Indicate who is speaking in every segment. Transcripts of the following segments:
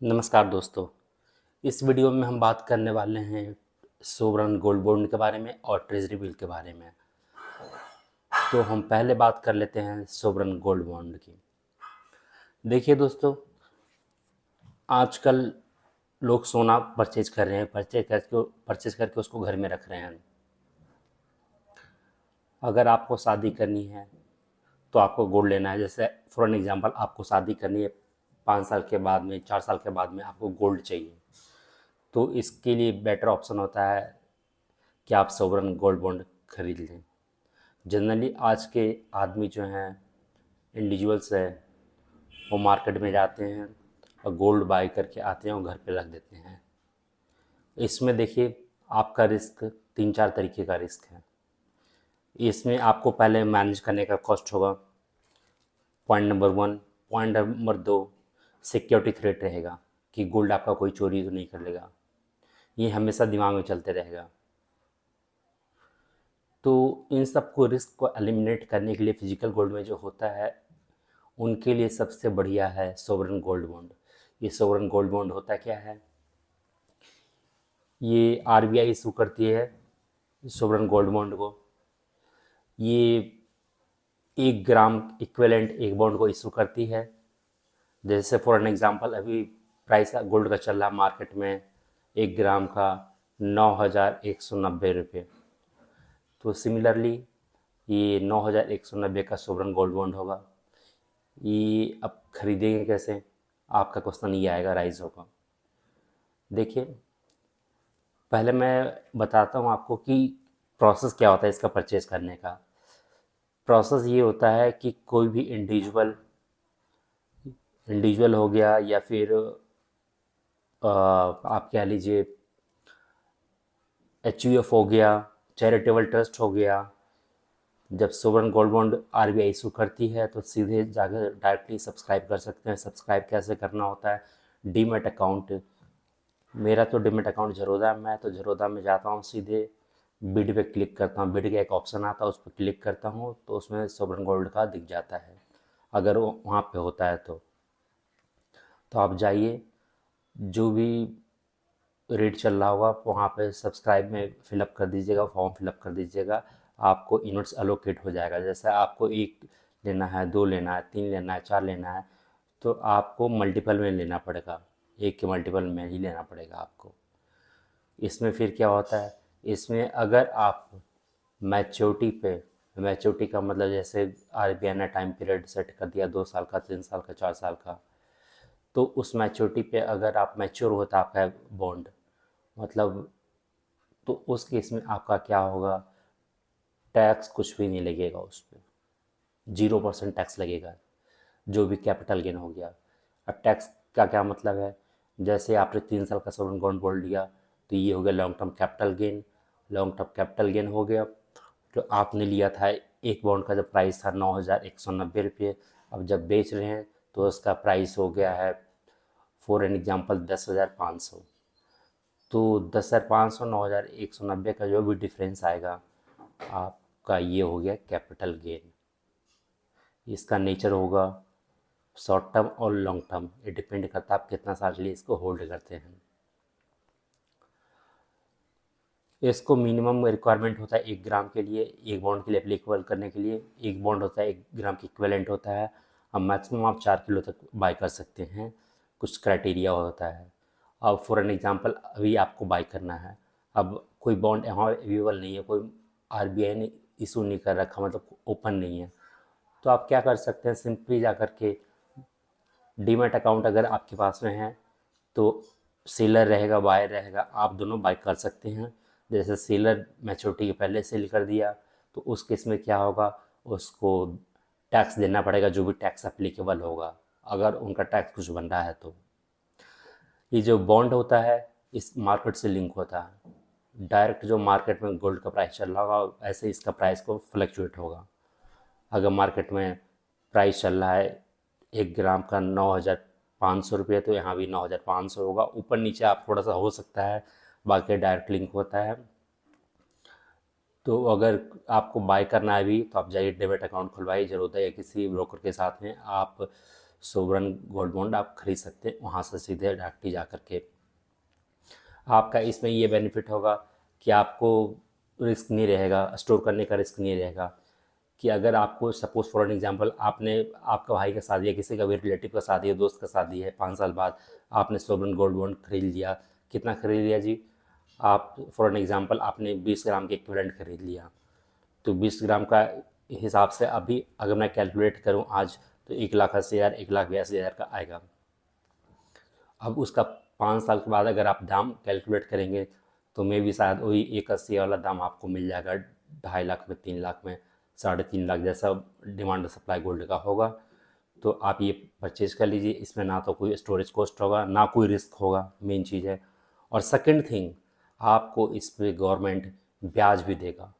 Speaker 1: नमस्कार दोस्तों। इस वीडियो में हम बात करने वाले हैं सोवरन गोल्ड बॉन्ड के बारे में और ट्रेजरी बिल के बारे में। तो हम पहले बात कर लेते हैं सोवरन गोल्ड बॉन्ड की। देखिए दोस्तों, आजकल लोग सोना परचेज कर रहे हैं, परचेज करके उसको घर में रख रहे हैं। अगर आपको शादी करनी है तो आपको गोल्ड लेना है। जैसे फॉर एन एग्जांपल, आपको शादी करनी है, 5 साल के बाद में, 4 साल के बाद में आपको गोल्ड चाहिए, तो इसके लिए बेटर ऑप्शन होता है कि आप सोवरन गोल्ड बॉन्ड खरीद लें। जनरली आज के आदमी जो हैं, इंडिविजुअल्स हैं, वो मार्केट में जाते हैं और गोल्ड बाई करके आते हैं और घर पे रख देते हैं। इसमें देखिए, आपका रिस्क 3-4 तरीके का रिस्क है। इसमें आपको पहले मैनेज करने का कॉस्ट होगा, point number 1। Point number 2, security threat रहेगा कि गोल्ड आपका कोई चोरी तो नहीं कर लेगा। ये हमेशा दिमाग में चलते रहेगा। तो इन सब को रिस्क को एलिमिनेट करने के लिए फिजिकल गोल्ड में जो होता है, उनके लिए सबसे बढ़िया है सोवरन गोल्ड बॉन्ड। ये सोवरन गोल्ड बॉन्ड होता क्या है? ये आरबीआई इशू करती है सोवरन गोल्ड बॉन्ड को। ये 1 ग्राम इक्विवेलेंट एक बॉन्ड को इशू करती है। जैसे फॉर एन एग्जांपल, अभी प्राइस गोल्ड का चल रहा मार्केट में 1 ग्राम का 9,190 रुपये। तो सिमिलरली ये 9,190 का सोवरन गोल्ड बॉन्ड होगा। ये अब खरीदेंगे कैसे? आपका क्वेश्चन ये आएगा, राइज होगा। देखिए, पहले मैं बताता हूँ आपको कि प्रोसेस क्या होता है इसका परचेज करने का। प्रोसेस ये होता है कि कोई भी इंडिविजुअल हो गया, या फिर आप कह लीजिए एचयूएफ हो गया, चैरिटेबल ट्रस्ट हो गया। जब sovereign gold bond RBI issue करती है तो सीधे जाकर डायरेक्टली सब्सक्राइब कर सकते हैं। सब्सक्राइब कैसे करना होता है? Demat account. मेरा तो डीमैट अकाउंट झरोदा में है, तो झरोदा में जाता हूँ, सीधे बिड पे क्लिक करता हूँ। बिड का एक ऑप्शन आता है, उस पर क्लिक करता हूँ तो उसमें सोवरन गोल्ड का दिख जाता है, अगर वो वहाँ पे होता है तो आप जाइए, जो भी रेट चल रहा होगा वहाँ पे सब्सक्राइब में फिलअप कर दीजिएगा, फॉर्म फिलअप कर दीजिएगा। आपको यूनिट्स अलोकेट हो जाएगा। जैसे आपको 1 लेना है, 2 लेना है, 3 लेना है, 4 लेना है, तो आपको मल्टीपल में लेना पड़ेगा। 1 के मल्टीपल में ही लेना पड़ेगा आपको। इसमें फिर क्या होता है, इसमें अगर आप मैच्योरिटी पे, मैच्योरिटी का मतलब जैसे आरबीआई ने टाइम पीरियड सेट कर दिया 2 साल का, 3 साल का, 4 साल का, तो उस मैच्योरिटी पे अगर आप मैच्योर होता आपका बॉन्ड, मतलब, तो उस केस में आपका क्या होगा, टैक्स कुछ भी नहीं लगेगा उस पर। 0% टैक्स लगेगा, जो भी कैपिटल गेन हो गया। अब टैक्स का क्या मतलब है? जैसे आपने 3 साल का सोवरेन गोल्ड बॉन्ड लिया, तो ये हो गया long term capital gain. Long term capital gain हो गया। तो आपने लिया था एक बॉन्ड का जब प्राइस था 9,190 रुपये, अब जब बेच रहे हैं तो उसका प्राइस हो गया है, फॉर एन एग्जाम्पल, 10,500। तो 10,500, 9,190 का जो भी डिफरेंस आएगा, आपका ये हो गया कैपिटल गेन। इसका नेचर होगा शॉर्ट टर्म और लॉन्ग टर्म, ये डिपेंड करता है आप कितना साल के लिए इसको होल्ड करते हैं। इसको मिनिमम रिक्वायरमेंट होता है 1 ग्राम के लिए, एक बॉन्ड के लिए एप्लीकेबल करने के लिए। एक बॉन्ड होता है 1 ग्राम की इक्विवेलेंट होता है। अब मैक्सिमम आप 4 किलो तक बाई कर सकते हैं, कुछ क्राइटेरिया होता है। अब फॉर एन एग्जांपल, अभी आपको बाई करना है, अब कोई बॉन्ड यहाँ अवेलेबल नहीं है, कोई आरबीआई ने इशू नहीं कर रखा, मतलब ओपन नहीं है, तो आप क्या कर सकते हैं, सिंपली जा कर के डीमैट अकाउंट अगर आपके पास में है तो सेलर रहेगा, बायर रहेगा, आप दोनों बाई कर सकते हैं। जैसे सेलर मैच्योरिटी के पहले सेल कर दिया, तो उस केस में क्या होगा, उसको टैक्स देना पड़ेगा, जो भी टैक्स अप्लीकेबल होगा, अगर उनका टैक्स कुछ बन रहा है तो। ये जो बॉन्ड होता है, इस मार्केट से लिंक होता है। डायरेक्ट जो मार्केट में गोल्ड का प्राइस चल रहा होगा, ऐसे इसका प्राइस को फ्लक्चुएट होगा। अगर मार्केट में प्राइस चल रहा है 1 ग्राम का 9,500 रुपये, तो यहाँ भी 9,500 होगा। ऊपर नीचे आप थोड़ा सा हो सकता है, बाकी डायरेक्ट लिंक होता है। तो अगर आपको बाय करना है अभी, तो आप जाइए डेबिट अकाउंट खुलवाइए, जरूरत है, या किसी ब्रोकर के साथ में आप सोवरन गोल्ड बॉन्ड आप खरीद सकते हैं वहाँ से सीधे डायरेक्टली जा कर के। आपका इसमें ये बेनिफिट होगा कि आपको रिस्क नहीं रहेगा, स्टोर करने का रिस्क नहीं रहेगा। कि अगर आपको सपोज फॉर एन एग्जांपल आपने, आपका भाई का शादी है, किसी का भी रिलेटिव का शादी है, दोस्त का शादी है, 5 साल बाद आपने सोवरन गोल्ड बॉन्ड खरीद लिया। कितना खरीद लिया जी? आप फॉर एन एग्जांपल आपने 20 ग्राम के इक्विवेलेंट खरीद लिया। तो 20 ग्राम का हिसाब से अभी अगर मैं कैलकुलेट करूं आज, तो 1,80,000 1,82,000 का आएगा। अब उसका 5 साल के बाद अगर आप दाम कैलकुलेट करेंगे तो मे भी शायद वही 1,80 वाला दाम आपको मिल जाएगा 2.5 लाख में, 3 लाख में, 3.5 लाख, जैसा डिमांड सप्लाई गोल्ड का होगा। तो आप ये परचेज कर लीजिए। इसमें ना तो कोई स्टोरेज कॉस्ट होगा, ना कोई रिस्क होगा, मेन चीज़ है। और सेकंड थिंग, आपको इस पर गवर्नमेंट ब्याज भी देगा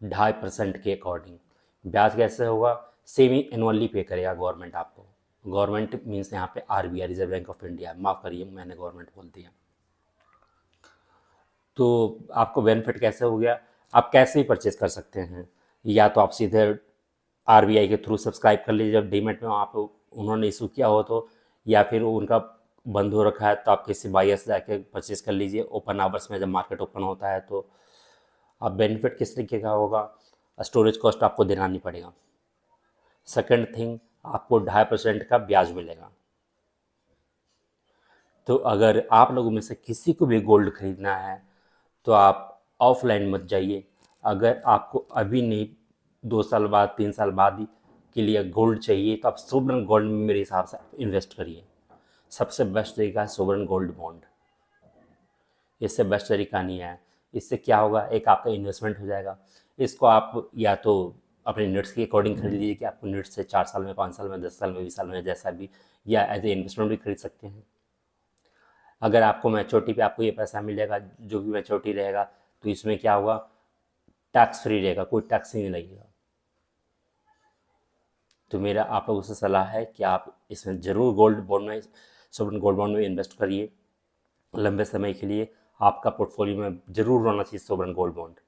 Speaker 1: 2.5% के अकॉर्डिंग। ब्याज कैसे होगा? सेमी एनुअली पे करेगा गवर्नमेंट आपको। गवर्नमेंट मीन्स यहाँ पे RBI, reserve bank of India, माफ़ करिए मैंने गवर्नमेंट बोल दिया। तो आपको बेनिफिट कैसे हो गया? आप कैसे ही परचेज कर सकते हैं। या तो आप सीधे आरबीआई के थ्रू सब्सक्राइब कर लीजिए जब डीमेट में आप उन्होंने इशू किया हो तो, या फिर उनका बंद हो रखा है तो आप किसी बायर से जाके परचेज कर लीजिए ओपन आवर्स में जब मार्केट ओपन होता है। तो अब बेनिफिट किस तरीके का होगा? स्टोरेज कॉस्ट आपको देना नहीं पड़ेगा। सेकंड थिंग, आपको 2.5% का ब्याज मिलेगा। तो अगर आप लोगों में से किसी को भी गोल्ड खरीदना है तो आप ऑफलाइन मत जाइए। अगर आपको अभी नहीं, 2 साल बाद 3 साल बाद ही के लिए गोल्ड चाहिए तो आप सोवरन गोल्ड में मेरे हिसाब से इन्वेस्ट करिए। सबसे बेस्ट तरीका है सोवरन गोल्ड बॉन्ड। इससे बेस्ट तरीका नहीं है। इससे क्या होगा, एक आपका इन्वेस्टमेंट हो जाएगा। इसको आप या तो अपने नीड्स के अकॉर्डिंग खरीद लीजिए कि आपको नीड्स से 4 साल में, 5 साल में, 10 साल में, 20 साल में, जैसा भी, या एज ए इन्वेस्टमेंट भी खरीद सकते हैं। अगर आपको मैच्योरिटी पे आपको ये पैसा मिलेगा, जो भी मैच्योरिटी रहेगा, तो इसमें क्या होगा, टैक्स फ्री रहेगा, कोई टैक्स ही नहीं लगेगा। तो मेरा आप लोगों से सलाह है कि आप इसमें ज़रूर गोल्ड बॉन्ड में, सोवरेन गोल्ड बॉन्ड में इन्वेस्ट करिए लंबे समय के लिए। आपका पोर्टफोलियो में ज़रूर होना चाहिए सोवरेन गोल्ड बॉन्ड।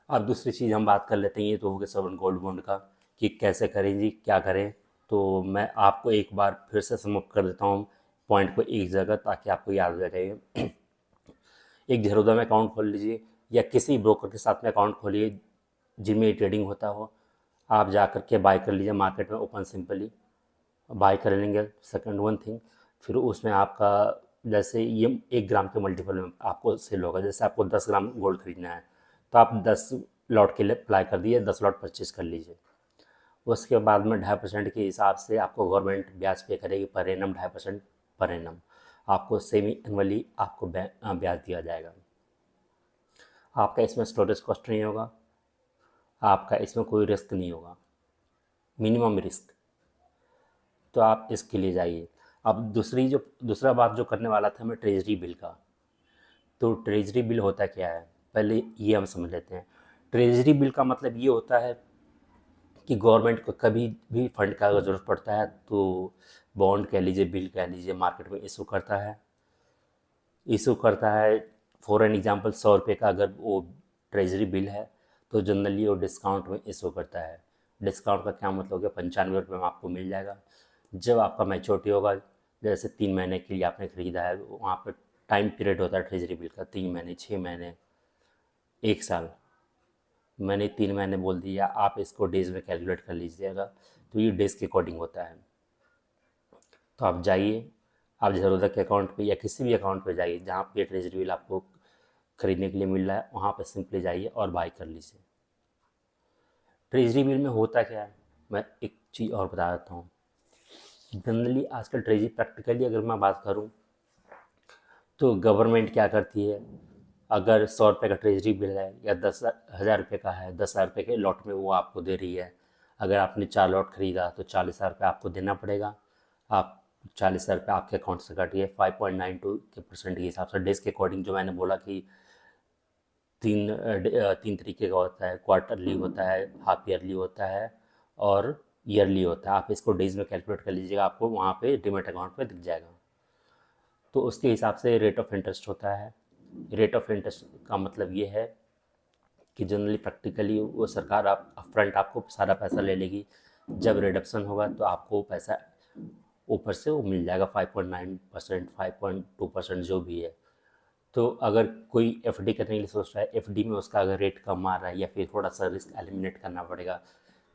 Speaker 1: अब दूसरी चीज़ हम बात कर लेते हैं, ये तो हो गया सोवरेन गोल्ड बॉन्ड का कि कैसे करें जी, क्या करें। तो मैं आपको एक बार फिर से समअप कर देता हूँ पॉइंट को एक जगह, ताकि आपको याद रहे। एक झरोदा में अकाउंट खोल लीजिए या किसी ब्रोकर के साथ में अकाउंट खोलिए जिनमें ट्रेडिंग होता हो। आप जा कर के बाय कर लीजिए मार्केट में, ओपन सिंपली बाय कर लेंगे। सेकंड वन थिंग, फिर उसमें आपका जैसे ये 1 ग्राम के मल्टीपल में आपको सेल होगा। जैसे आपको 10 ग्राम गोल्ड खरीदना है तो आप 10 लॉट के लिए अप्लाई कर दिए, 10 लॉट परचेज कर लीजिए। उसके बाद में 2.5% के हिसाब से आपको गवर्नमेंट ब्याज पे करेगी पर एनम, 2.5% पर एनम। आपको सेमी एनुअली आपको ब्याज दिया जाएगा। आपका इसमें स्टोरेज कॉस्ट नहीं होगा, आपका इसमें कोई रिस्क नहीं होगा, मिनिमम रिस्क। तो आप इसके लिए जाइए। अब दूसरा बात जो करने वाला था मैं, ट्रेजरी बिल का। तो ट्रेजरी बिल होता क्या है, पहले ये हम समझ लेते हैं। ट्रेजरी बिल का मतलब ये होता है कि गवर्नमेंट को कभी भी फंड का अगर ज़रूरत पड़ता है तो बॉन्ड कह लीजिए, बिल कह लीजिए, मार्केट में इशू करता है। फॉर एन एग्जांपल 100 रुपये का अगर वो ट्रेजरी बिल है तो जनरली वो डिस्काउंट में इशू करता है। डिस्काउंट का क्या मतलब हो गया, 95 रुपये में आपको मिल जाएगा। जब आपका मैच्योरिटी होगा, जैसे 3 महीने के लिए आपने ख़रीदा है, वहाँ पर टाइम पीरियड होता है ट्रेजरी बिल का, 3 महीने, 6 महीने, 1 साल। मैंने 3 महीने बोल दिया, आप इसको डेज में कैलकुलेट कर लीजिएगा तो ये डेज के अकॉर्डिंग होता है। तो आप जाइए, आप ज़रूरत के अकाउंट पे या किसी भी अकाउंट पे जाइए जहाँ पे ट्रेजरी बिल आपको खरीदने के लिए मिल रहा है, वहाँ पे सिंपली जाइए और बाय कर लीजिए। ट्रेजरी बिल में होता क्या है, मैं एक चीज़ और बता देता हूँ। जनरली आजकल ट्रेजरी प्रैक्टिकली अगर मैं बात करूँ तो गवर्नमेंट क्या करती है, अगर 100 रुपये का ट्रेजरी बिल है या 10,000 रुपये का है, 10,000 रुपये के लॉट में वो आपको दे रही है। अगर आपने 4 लॉट खरीदा तो 40,000 रुपये आपको देना पड़ेगा। आप 40,000 रुपये आपके अकाउंट से काटिए 5.92 के परसेंट के हिसाब से, डेज के अकॉर्डिंग। जो मैंने बोला कि तीन तरीके का होता है, क्वार्टरली होता है, हाफ ईयरली होता है और ईयरली होता है। आप इसको डेज में कैलकुलेट कर लीजिएगा, आपको वहाँ पे डीमैट अकाउंट पे दिख जाएगा। तो उसके हिसाब से रेट ऑफ इंटरेस्ट होता है। रेट ऑफ इंटरेस्ट का मतलब ये है कि जनरली प्रैक्टिकली वो सरकार आप अपफ्रंट आपको सारा पैसा ले लेगी, जब रिडक्शन होगा तो आपको पैसा ऊपर से वो मिल जाएगा 5.9%, 5.2% जो भी है। तो अगर कोई एफडी करने के लिए सोच रहा है, एफडी में उसका अगर रेट कम आ रहा है या फिर थोड़ा सा रिस्क एलिमिनेट करना पड़ेगा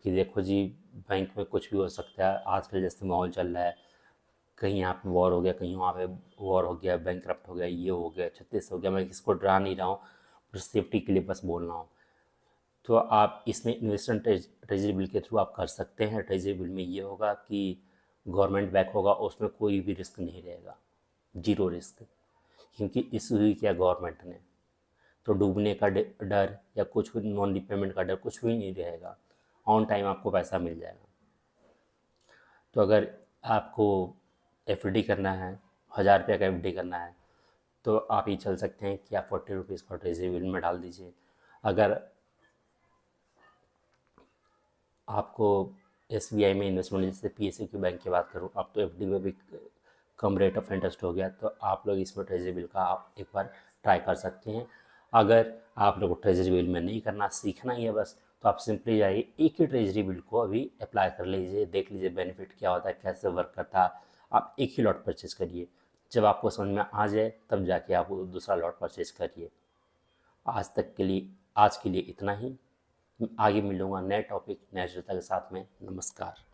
Speaker 1: कि देखो जी बैंक में कुछ भी हो सकता है, आजकल जैसे माहौल चल रहा है, कहीं यहाँ पे वॉर हो गया, कहीं वहाँ पे वॉर हो गया, बैंक करप्ट हो गया, ये हो गया, 36 हो गया। मैं किसको डरा नहीं रहा हूँ, पर सेफ्टी के लिए बस बोल रहा हूँ। तो आप इसमें इन्वेस्टमेंट ट्रेजरी बिल के थ्रू आप कर सकते हैं। ट्रेजरी बिल में ये होगा कि गवर्नमेंट बैक होगा, उसमें कोई भी रिस्क नहीं रहेगा, जीरो रिस्क, क्योंकि इशू ही किया गवर्नमेंट ने। तो डूबने का डर या कुछ भी, नॉन रिपेमेंट का डर कुछ भी नहीं रहेगा, ऑन टाइम आपको पैसा मिल जाएगा। तो अगर आपको एफडी करना है, 1000 रुपये का एफडी करना है, तो आप ये चल सकते हैं कि आप 40 रुपीज़ का ट्रेजरी बिल में डाल दीजिए। अगर आपको एसबीआई में इन्वेस्टमेंट, जैसे पीएसयू की बैंक की बात करूँ, अब तो एफडी में भी कम रेट ऑफ इंटरेस्ट हो गया, तो आप लोग इसमें ट्रेजरी बिल का आप एक बार ट्राई कर सकते हैं। अगर आप लोग को ट्रेजरी बिल में नहीं करना, सीखना ही है बस, तो आप सिंपली जाइए, एक ही ट्रेजरी बिल को अभी अप्लाई कर लीजिए, देख लीजिए बेनिफिट क्या होता है, कैसे वर्क करता है। आप एक ही लॉट परचेज करिए, जब आपको समझ में आ जाए तब जाके आप दूसरा लॉट परचेज करिए। आज के लिए इतना ही। आगे मिलूंगा नए टॉपिक, नए श्रोता के साथ में। नमस्कार।